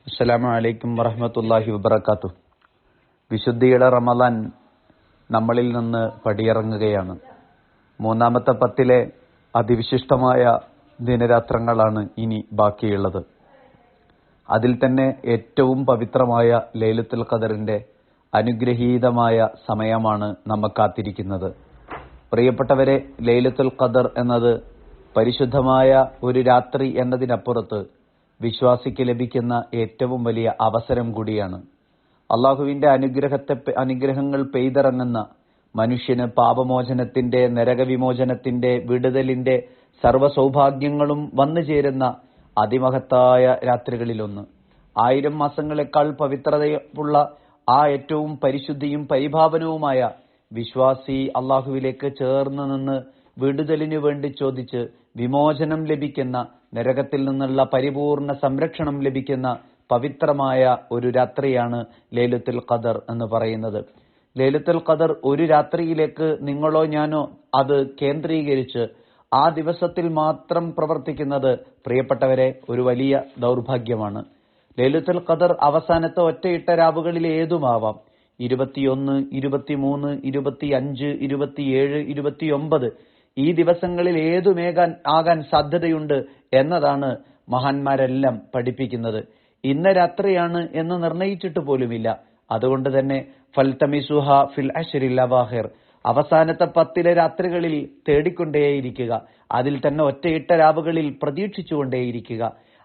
അസ്സലാമു അലൈക്കും വറഹ്മത്തുള്ളാഹി വബറകാതുഹു. വിശുദ്ധിയുടെ റമദാൻ നമ്മളിൽ നിന്ന് പടിയിറങ്ങുകയാണ്. മൂന്നാമത്തെ പത്തിലെ അതിവിശിഷ്ടമായ ദിനരാത്രങ്ങളാണ് ഇനി ബാക്കിയുള്ളത്. അതിൽ തന്നെ ഏറ്റവും പവിത്രമായ ലൈലത്തുൽ ഖദറിന്റെ അനുഗ്രഹീതമായ സമയമാണ് നമ്മെ കാത്തിരിക്കുന്നത്. പ്രിയപ്പെട്ടവരെ, ലൈലത്തുൽ ഖദർ എന്നത് പരിശുദ്ധമായ ഒരു രാത്രി എന്നതിനപ്പുറത്ത് വിശ്വാസിക്ക് ലഭിക്കുന്ന ഏറ്റവും വലിയ അവസരം കൂടിയാണ്. അള്ളാഹുവിന്റെ അനുഗ്രഹങ്ങൾ പെയ്തിറങ്ങുന്ന, മനുഷ്യന് പാപമോചനത്തിന്റെ, നരകവിമോചനത്തിന്റെ, വിടുതലിന്റെ സർവ്വ സൗഭാഗ്യങ്ങളും വന്നു ചേരുന്ന അതിമഹത്തായ രാത്രികളിലൊന്ന്. 1000 മാസങ്ങളെക്കാൾ പവിത്രതയുള്ള ആ ഏറ്റവും പരിശുദ്ധിയും പരിഭാവനവുമായ വിശ്വാസി അള്ളാഹുവിലേക്ക് ചേർന്ന് നിന്ന് വിടുതലിനു വേണ്ടി ചോദിച്ച് വിമോചനം ലഭിക്കുന്ന, നരകത്തിൽ നിന്നുള്ള പരിപൂർണ സംരക്ഷണം ലഭിക്കുന്ന പവിത്രമായ ഒരു രാത്രിയാണ് ലൈലത്തുൽ ഖദർ എന്ന് പറയുന്നത്. ലൈലത്തുൽ ഖദർ ഒരു രാത്രിയിലേക്ക് നിങ്ങളോ ഞാനോ അത് കേന്ദ്രീകരിച്ച് ആ ദിവസത്തിൽ മാത്രം പ്രവർത്തിക്കുന്നത്, പ്രിയപ്പെട്ടവരെ, ഒരു വലിയ ദൗർഭാഗ്യമാണ്. ലൈലത്തുൽ ഖദർ അവസാനത്തെ ഒറ്റയിട്ട രാവുകളിൽ ഏതുമാവാം. 21, 23, 25, 27, 29 ഈ ദിവസങ്ങളിൽ ആകാൻ സാധ്യതയുണ്ട് എന്നതാണ് മഹാന്മാരെല്ലാം പഠിപ്പിക്കുന്നത്. ഇന്ന രാത്രിയാണ് എന്ന് നിർണയിച്ചിട്ട് പോലുമില്ല. അതുകൊണ്ട് തന്നെ ഫൽതമിസുഹ ഫിൽ അശ്രിൽ അവാഖിർ, അവസാനത്തെ 10 രാത്രികളിൽ തേടിക്കൊണ്ടേയിരിക്കുക. അതിൽ തന്നെ ഒറ്റയിട്ട രാവുകളിൽ പ്രതീക്ഷിച്ചുകൊണ്ടേയിരിക്കുക.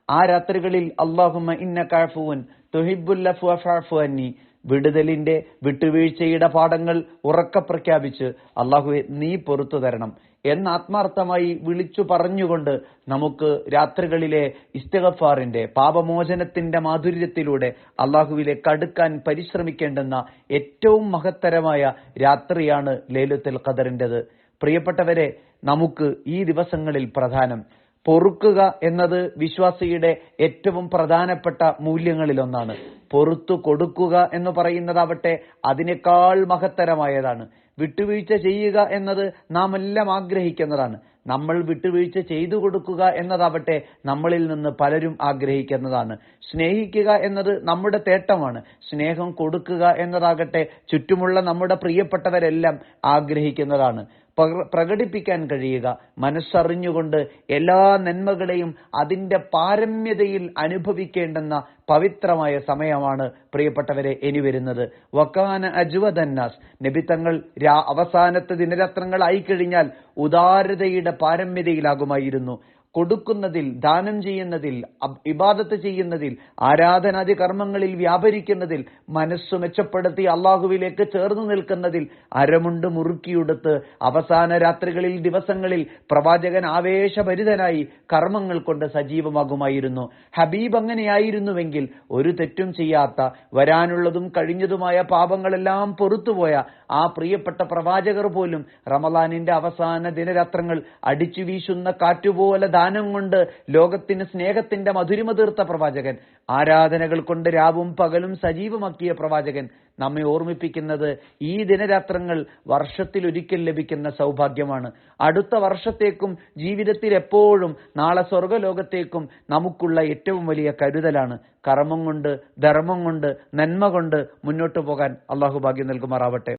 ആ രാത്രികളിൽ അല്ലാഹുമ്മ ഇന്നക അഫുവൻ തുഹിബ്ബുൽ അഫ്വ ഫഅഫു അന്നി, വിടുതലിന്റെ, വിട്ടുവീഴ്ചയുടെ പാഠങ്ങൾ ഉറക്കെ പ്രഖ്യാപിച്ച് അല്ലാഹുവേ നീ പൊറുത്തു തരണം എന്ന് ആത്മാർത്ഥമായി വിളിച്ചു പറഞ്ഞുകൊണ്ട് നമുക്ക് രാത്രികളിലെ ഇസ്തിഗ്ഫാറിന്റെ, പാപമോചനത്തിന്റെ മാധുര്യത്തിലൂടെ അല്ലാഹുവിലേക്ക് അടുക്കാൻ പരിശ്രമിക്കേണ്ടുന്ന ഏറ്റവും മഹത്തരമായ രാത്രിയാണ് ലൈലത്തുൽ ഖദറിന്റേത്. പ്രിയപ്പെട്ടവരെ, നമുക്ക് ഈ ദിവസങ്ങളിൽ പ്രധാനം പൊറുക്കുക എന്നത് വിശ്വാസിയുടെ ഏറ്റവും പ്രധാനപ്പെട്ട മൂല്യങ്ങളിലൊന്നാണ്. പൊറുത്തു കൊടുക്കുക എന്ന് പറയുന്നതാവട്ടെ അതിനേക്കാൾ മഹത്തരമായതാണ്. വിട്ടുവീഴ്ച ചെയ്യുക എന്നത് നാം എല്ലാം ആഗ്രഹിക്കുന്നതാണ്. നമ്മൾ വിട്ടുവീഴ്ച ചെയ്തു കൊടുക്കുക എന്നതാവട്ടെ നമ്മളിൽ നിന്ന് പലരും ആഗ്രഹിക്കുന്നതാണ്. സ്നേഹിക്കുക എന്നത് നമ്മുടെ തേട്ടമാണ്. സ്നേഹം കൊടുക്കുക എന്നതാകട്ടെ ചുറ്റുമുള്ള നമ്മുടെ പ്രിയപ്പെട്ടവരെല്ലാം ആഗ്രഹിക്കുന്നതാണ്. പ്രകടിപ്പിക്കാൻ കഴിയുക, മനസ്സറിഞ്ഞുകൊണ്ട് എല്ലാ നന്മകളെയും അതിന്റെ പാരമ്യതയിൽ അനുഭവിക്കേണ്ടുന്ന പവിത്രമായ സമയമാണ് പ്രിയപ്പെട്ടവരെ ഇനി വരുന്നത്. വക്കാന അജ്വദന്നാസ്, നബി തങ്ങൾ അവസാനത്തെ ദിനരാത്രങ്ങളായി കഴിഞ്ഞാൽ ഉദാരതയുടെ പാരമ്യതയിലാകുമായിരുന്നു. കൊടുക്കുന്നതിൽ, ദാനം ചെയ്യുന്നതിൽ, ഇബാദത്ത് ചെയ്യുന്നതിൽ, ആരാധനാദി കർമ്മങ്ങളിൽ വ്യാപരിക്കുന്നതിൽ, മനസ്സു മെച്ചപ്പെടുത്തി അള്ളാഹുവിലേക്ക് ചേർന്ന് നിൽക്കുന്നതിൽ അരമുണ്ട് മുറുക്കിയെടുത്ത് അവസാന രാത്രികളിൽ, ദിവസങ്ങളിൽ പ്രവാചകൻ ആവേശഭരിതനായി കർമ്മങ്ങൾ കൊണ്ട് സജീവമാകുമായിരുന്നു. ഹബീബ് അങ്ങനെയായിരുന്നുവെങ്കിൽ ഒരു തെറ്റും ചെയ്യാത്ത, വരാനുള്ളതും കഴിഞ്ഞതുമായ പാപങ്ങളെല്ലാം പൊറുത്തുപോയ ആ പ്രിയപ്പെട്ട പ്രവാചകർ പോലും റമളാനിന്റെ അവസാന ദിനരാത്രങ്ങൾ അടിച്ചു വീശുന്ന കാറ്റുപോലെ ദാനം കൊണ്ട് ലോകത്തിന് സ്നേഹത്തിന്റെ മധുരിമ തീർത്ത പ്രവാചകൻ, ആരാധനകൾ കൊണ്ട് രാവും പകലും സജീവമാക്കിയ പ്രവാചകൻ നമ്മെ ഓർമ്മിപ്പിക്കുന്നത് ഈ ദിനരാത്രങ്ങൾ വർഷത്തിലൊരിക്കൽ ലഭിക്കുന്ന സൗഭാഗ്യമാണ്. അടുത്ത വർഷത്തേക്കും ജീവിതത്തിൽ എപ്പോഴും നാളെ സ്വർഗലോകത്തേക്കും നമുക്കുള്ള ഏറ്റവും വലിയ കരുതലാണ്. കർമ്മം കൊണ്ട്, ധർമ്മം കൊണ്ട്, നന്മ കൊണ്ട് മുന്നോട്ടു പോകാൻ അള്ളാഹു ഭാഗ്യം നൽകുമാറാവട്ടെ.